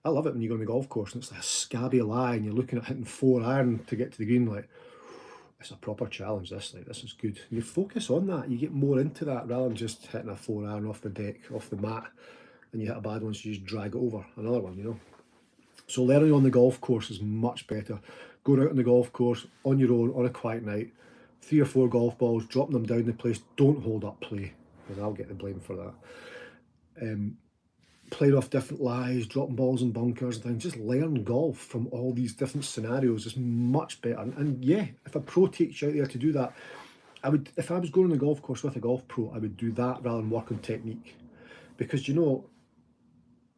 I love it when you go on the golf course and it's like a scabby lie and you're looking at hitting 4-iron to get to the green, like, it's a proper challenge, this is good. You focus on that, you get more into that rather than just hitting a 4-iron off the deck, off the mat, and you hit a bad one so you just drag it over, another one, you know. So learning on the golf course is much better. Going out on the golf course on your own, on a quiet night, 3 or 4 golf balls, dropping them down the place, don't hold up play, because I'll get the blame for that. playing off different lies, dropping balls in bunkers and things. Just learn golf from all these different scenarios is much better. And yeah, if a pro takes you out there to do that, I would, if I was going on the golf course with a golf pro, I would do that rather than work on technique. Because you know,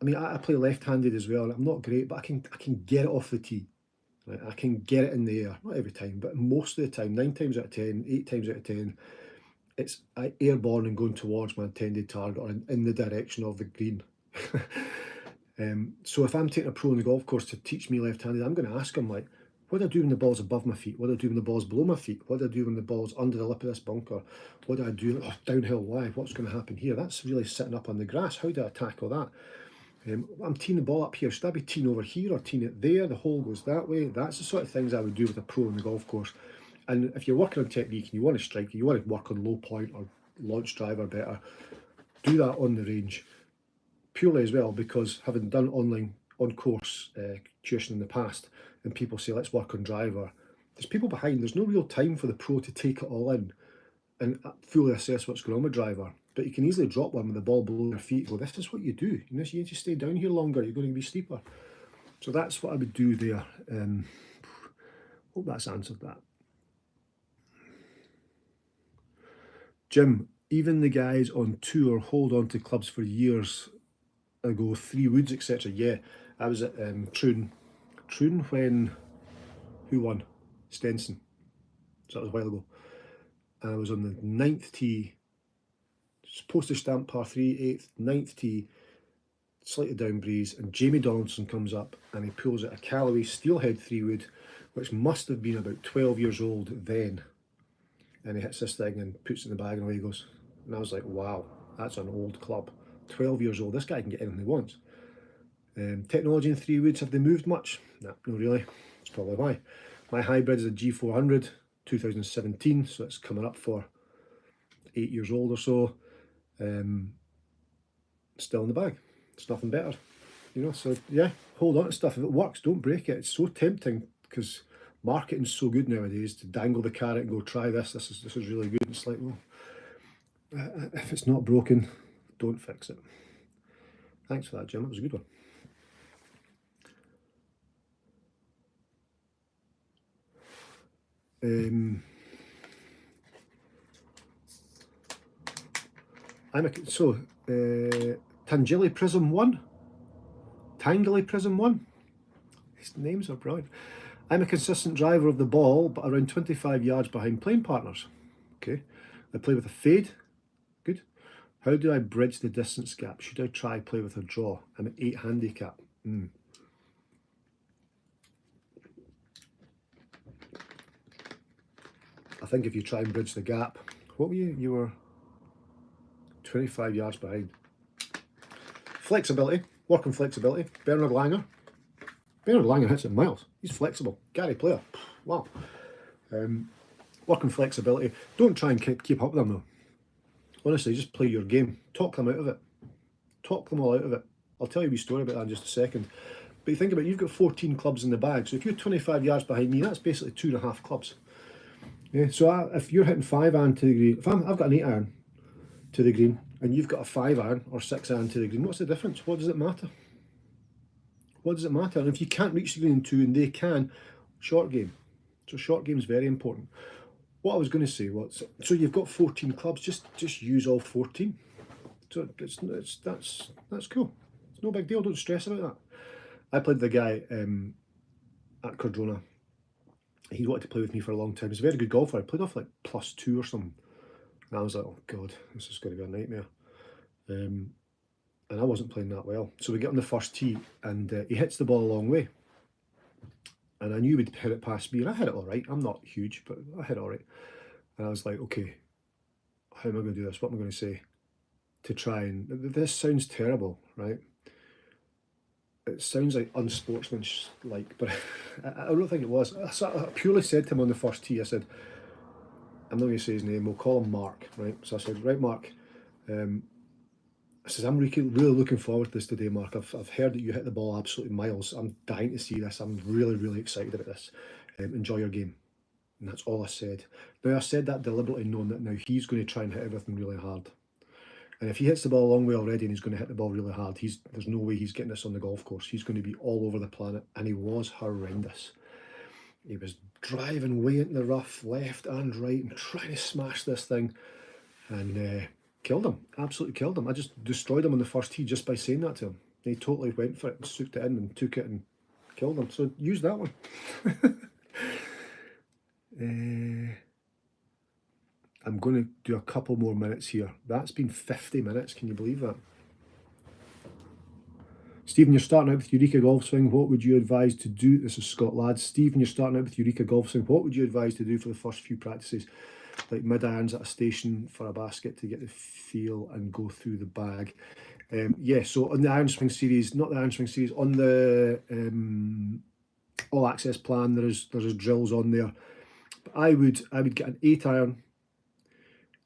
I mean, I play left-handed as well, and I'm not great, but I can get it off the tee. Right? I can get it in the air, not every time, but most of the time, 9 times out of 10, 8 times out of 10, it's airborne and going towards my intended target or in the direction of the green. So if I'm taking a pro on the golf course to teach me left-handed, I'm going to ask him, like, what do I do when the ball's above my feet? What do I do when the ball's below my feet? What do I do when the ball's under the lip of this bunker? What do I do downhill live? What's going to happen here? That's really sitting up on the grass. How do I tackle that? I'm teeing the ball up here. Should I be teeing over here or teeing it there? The hole goes that way. That's the sort of things I would do with a pro on the golf course. And if you're working on technique and you want to strike, you want to work on low point or launch driver better, do that on the range. Purely as well because having done online on-course tuition in the past, and people say, let's work on driver, there's people behind. There's no real time for the pro to take it all in and fully assess what's going on with driver. But you can easily drop one with the ball below your feet and go, this is what you do. You know, so you need to stay down here longer. You're going to be steeper. So that's what I would do there. Hope that's answered that. Jim, even the guys on tour hold on to clubs for years ago, 3 woods, etc. Yeah, I was at Troon when, who won? Stenson. So that was a while ago. And I was on the 9th tee, postage stamp par 3, 8th, 9th tee, slightly down breeze, and Jamie Donaldson comes up and he pulls out a Callaway Steelhead 3 wood, which must have been about 12 years old then. And he hits this thing and puts it in the bag and away he goes. And I was like, wow, that's an old club. 12 years old, this guy can get anything he wants. Technology in 3 woods, have they moved much? No, not really. That's probably why. My hybrid is a G400, 2017, so it's coming up for 8 years old or so. Still in the bag. It's nothing better, you know. So yeah, hold on to stuff. If it works, don't break it. It's so tempting because marketing's so good nowadays to dangle the carrot and go, try this. This is really good. It's like, well, if it's not broken, don't fix it. Thanks for that, Jim. That was a good one. Tangeli Prism 1? Tangeli Prism 1? These names are brilliant. I'm a consistent driver of the ball, but around 25 yards behind playing partners. Okay. I play with a fade. Good. How do I bridge the distance gap? Should I try play with a draw? I'm at 8 handicap. I think if you try and bridge the gap, what were you? You were 25 yards behind. Flexibility, work on flexibility. Bernard Langer hits it miles. He's flexible. Gary Player, wow. Work on flexibility. Don't try and keep up with them though. Honestly, just play your game. Talk them out of it. Talk them all out of it. I'll tell you a wee story about that in just a second. But you think about it, you've got 14 clubs in the bag. So if you're 25 yards behind me, that's basically 2.5 clubs. Yeah, so if you're hitting 5-iron to the green, if I've got an 8-iron to the green and you've got a 5-iron or 6-iron to the green, what's the difference? What does it matter? What does it matter? And if you can't reach the green in 2 and they can, short game. So short game is very important. What I was going to say was, so you've got 14 clubs, just use all 14. So that's cool. It's no big deal. Don't stress about that. I played the guy at Cardrona. He wanted to play with me for a long time. He's a very good golfer. I played off like +2 or something. And I was like, oh God, this is going to be a nightmare. And I wasn't playing that well. So we get on the first tee and he hits the ball a long way. And I knew he'd hit it past me, and I hit it all right. I'm not huge, but I hit it all right. And I was like, okay, how am I going to do this? What am I going to say to try and... This sounds terrible, right? It sounds like unsportsmanlike, but I don't think it was. I purely said to him on the first tee, I said, I'm not going to say his name, we'll call him Mark, right? So I said, right, Mark, I says, I'm really looking forward to this today, Mark. I've heard that you hit the ball absolutely miles. I'm dying to see this. I'm really, really excited about this. Enjoy your game. And that's all I said. Now, I said that deliberately knowing that now he's going to try and hit everything really hard. And if he hits the ball a long way already and he's going to hit the ball really hard, there's no way he's getting this on the golf course. He's going to be all over the planet, and he was horrendous. He was driving way into the rough, left and right, and trying to smash this thing, and killed him, absolutely killed him. I just destroyed him on the first tee just by saying that to him. He totally went for it and soaked it in and took it and killed him. So use that one. I'm going to do a couple more minutes here. That's been 50 minutes. Can you believe that? Stephen, you're starting out with EUREKA Golf Swing. What would you advise to do? This is Scott Ladd. Stephen, you're starting out with EUREKA Golf Swing. What would you advise to do for the first few practices? Like mid-irons at a station for a basket to get the feel and go through the bag. Yeah, so on the Iron Swing series, not the Iron Swing series, on the All Access plan, there's drills on there. But I would get an 8-iron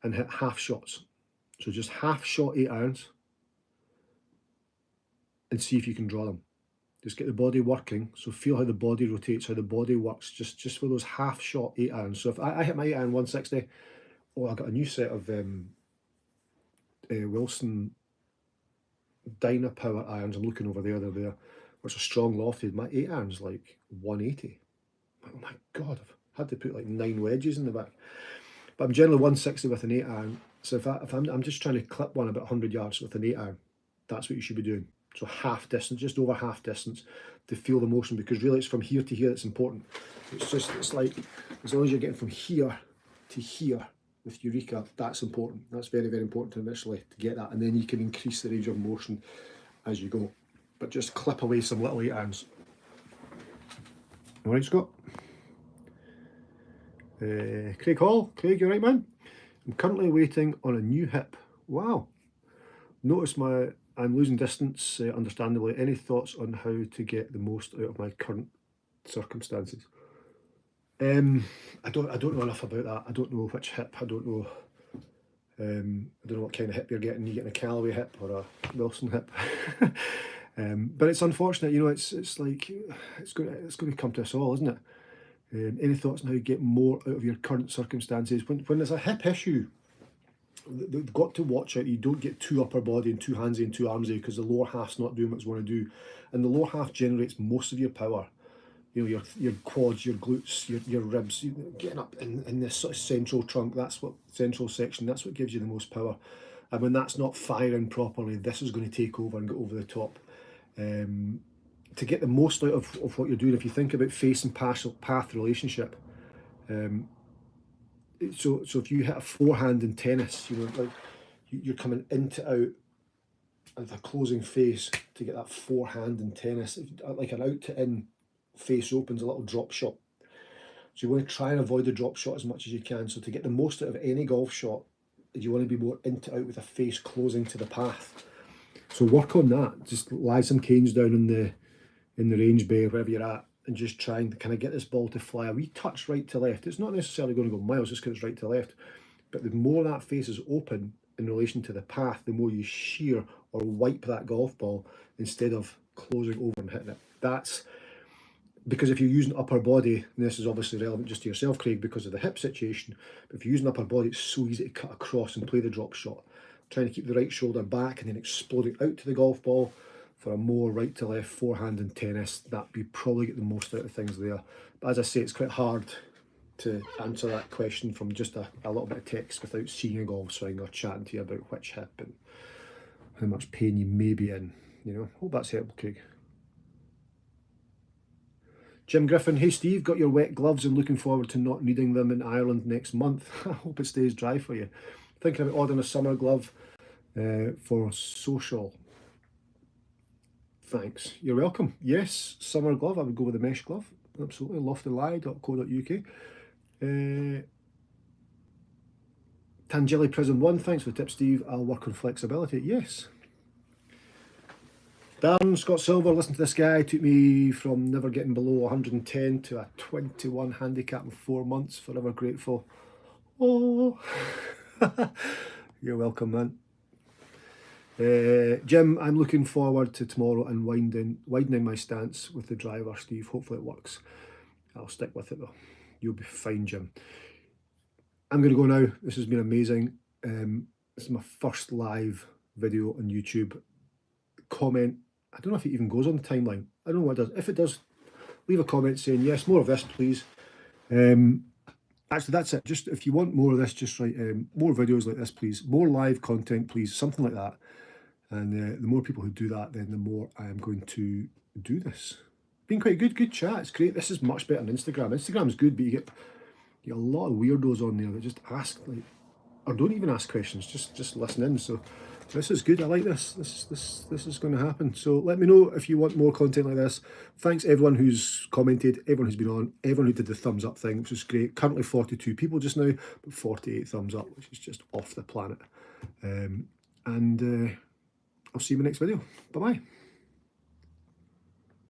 and hit half shots. So just half shot 8-irons and see if you can draw them. Just get the body working. So feel how the body rotates, how the body works, just for those half shot 8-irons. So if I hit my 8-iron 160, I got a new set of Wilson Dynapower irons. I'm looking over there, they're there, which are strong lofted. My 8-iron's like 180. Oh my God, I've had to put like 9 wedges in the back. But I'm generally 160 with an 8-iron. So if I'm just trying to clip one about 100 yards with an 8-iron, that's what you should be doing. So half distance, just over half distance, to feel the motion, because really it's from here to here that's important. It's like, as long as you're getting from here to here with EUREKA, that's important. That's very, very important initially to get that, and then you can increase the range of motion as you go. But just clip away some little 8-irons. All right, Scott. Craig Hall. Craig, you right, man? I'm currently waiting on a new hip. Wow. Notice I'm losing distance, understandably. Any thoughts on how to get the most out of my current circumstances? I don't know enough about that. I don't know which hip. I don't know what kind of hip you're getting. You getting a Callaway hip or a Wilson hip? But it's unfortunate, you know. It's like it's going to come to us all, isn't it? Any thoughts on how you get more out of your current circumstances? When there's a hip issue, they've got to watch out. You don't get too upper body and too handsy and too armsy, because the lower half's not doing what it's want to do, and the lower half generates most of your power. You know, your quads, your glutes, your ribs, getting up in this sort of central trunk. Central section. That's what gives you the most power. And when that's not firing properly, this is going to take over and go over the top. To get the most out of what you're doing, if you think about face and path relationship, so if you hit a forehand in tennis, you know, like you're coming in to out at a closing face to get that forehand in tennis, like an out to in face opens a little drop shot. So you want to try and avoid the drop shot as much as you can. So to get the most out of any golf shot, you want to be more in to out with a face closing to the path. So work on that. Just lie some canes down in the range bay, wherever you're at, and just try and kind of get this ball to fly a wee touch right to left. It's not necessarily going to go miles just because it's right to left, but the more that face is open in relation to the path, the more you shear or wipe that golf ball instead of closing over and hitting it. That's because if you're using upper body, and this is obviously relevant just to yourself, Craig, because of the hip situation, but if you're using upper body, it's so easy to cut across and play the drop shot. Trying to keep the right shoulder back and then exploding out to the golf ball for a more right to left forehand in tennis, that you probably get the most out of things there. But as I say, it's quite hard to answer that question from just a little bit of text without seeing a golf swing or chatting to you about which hip and how much pain you may be in. You know, hope that's helpful, Craig. Jim Griffin, hey Steve, got your wet gloves and looking forward to not needing them in Ireland next month. I hope it stays dry for you. Thinking about ordering a summer glove for social. Thanks. You're welcome. Yes, summer glove. I would go with a mesh glove. Absolutely. loftylie.co.uk. Tangeli Prism 1. Thanks for the tip, Steve. I'll work on flexibility. Yes. Darren Scott Silver, listen to this guy. Took me from never getting below 110 to a 21 handicap in 4 months. Forever grateful. Oh. You're welcome, man. Jim, I'm looking forward to tomorrow and widening my stance with the driver, Steve. Hopefully it works. I'll stick with it though. You'll be fine, Jim. I'm going to go now. This has been amazing. This is my first live video on YouTube. Comment. I don't know if it even goes on the timeline. I don't know what it does. If it does, leave a comment saying yes, more of this, please. Actually, that's it. Just if you want more of this, just write more videos like this, please. More live content, please. Something like that. And the more people who do that, then the more I am going to do this. Been quite good chat. It's great. This is much better than Instagram. Instagram's good, but you get a lot of weirdos on there that just ask, like, or don't even ask questions, just listen in. So this is good. I like this. This is going to happen. So let me know if you want more content like this. Thanks everyone who's commented, everyone who's been on, everyone who did the thumbs up thing, which is great. Currently 42 people just now, but 48 thumbs up, which is just off the planet. I'll see you in my next video. Bye bye.